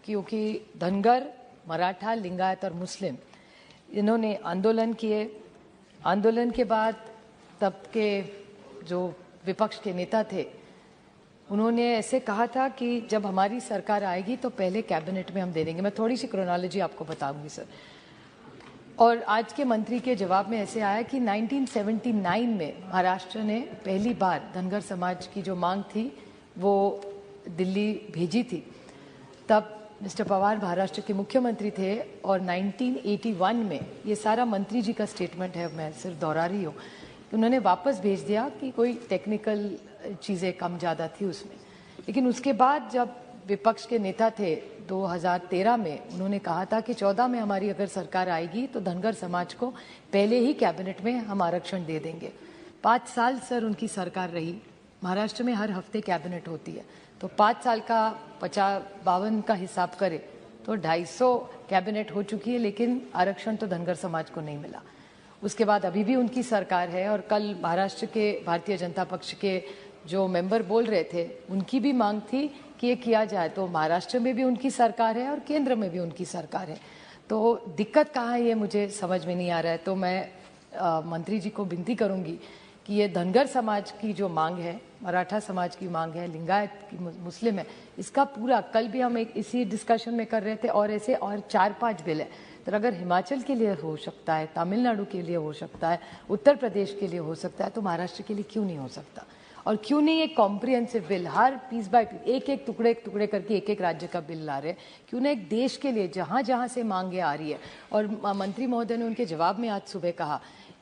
क्योंकि धनगर, मराठा, लिंगायत और मुस्लिम इन्होंने आंदोलन किए। आंदोलन के बाद तब के जो विपक्ष के नेता थे उन्होंने ऐसे कहा था कि जब हमारी सरकार आएगी तो पहले कैबिनेट में हम दे देंगे। मैं थोड़ी सी क्रोनोलॉजी आपको बताऊंगी सर। और आज के मंत्री के जवाब में ऐसे आया कि 1979 में महाराष्ट्र ने पहली बार धनगर समाज की जो मांग थी वो दिल्ली भेजी थी। तब मिस्टर पवार महाराष्ट्र के मुख्यमंत्री थे और 1981 में ये सारा मंत्री जी का स्टेटमेंट है, मैं सिर्फ दोहरा रही हूँ, उन्होंने वापस भेज दिया कि कोई टेक्निकल चीज़ें कम ज़्यादा थी उसमें। लेकिन उसके बाद जब विपक्ष के नेता थे 2013 में उन्होंने कहा था कि 14 में हमारी अगर सरकार आएगी तो धनगर समाज को पहले ही कैबिनेट में हम आरक्षण दे देंगे। 5 साल सर उनकी सरकार रही। महाराष्ट्र में हर हफ्ते कैबिनेट होती है, तो 5 साल का 52 का हिसाब करें तो 250 कैबिनेट हो चुकी है, लेकिन आरक्षण तो धनगर समाज को नहीं मिला। उसके बाद अभी भी उनकी सरकार है और कल महाराष्ट्र के भारतीय जनता पक्ष के जो मेंबर बोल रहे थे उनकी भी मांग थी कि ये किया जाए। तो महाराष्ट्र में भी उनकी सरकार है और केंद्र में भी उनकी सरकार है, तो दिक्कत कहाँ है ये मुझे समझ में नहीं आ रहा है। तो मैं मंत्री जी को विनती करूंगी कि ये धनगर समाज की जो मांग है, मराठा समाज की मांग है, लिंगायत की मुस्लिम है, इसका पूरा कल भी हम एक इसी डिस्कशन में कर रहे थे और ऐसे और 4-5 बिल है। तो अगर हिमाचल के लिए हो सकता है, तमिलनाडु के लिए हो सकता है, उत्तर प्रदेश के लिए हो सकता है, तो महाराष्ट्र के लिए क्यों नहीं हो सकता? और क्यों नहीं एक कॉम्प्रिहेंसिव बिल, हर पीस बाय पीस एक टुकड़े करके एक राज्य का बिल ला रहे हैं? क्यों ना एक देश के लिए जहाँ जहाँ से मांगे आ रही है। और मंत्री महोदय ने उनके जवाब में आज सुबह कहा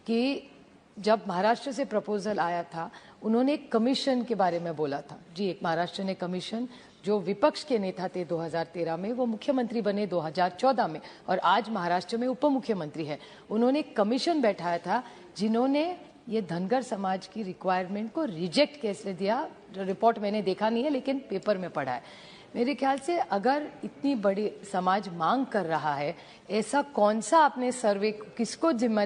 कि जब महाराष्ट्र से प्रपोजल आया था उन्होंने एक कमीशन के बारे में बोला था। जी, एक महाराष्ट्र ने कमीशन, जो विपक्ष के नेता थे 2013 में, वो मुख्यमंत्री बने 2014 में और आज महाराष्ट्र में उप मुख्यमंत्री है। उन्होंने एक कमीशन बैठाया था जिन्होंने ये धनगर समाज की रिक्वायरमेंट को रिजेक्ट कैसे दिया। रिपोर्ट मैंने देखा नहीं है लेकिन पेपर में पढ़ा है। मेरे ख्याल से अगर इतनी बड़ी समाज मांग कर रहा है, ऐसा कौन सा आपने सर्वे, किसको जिम्मा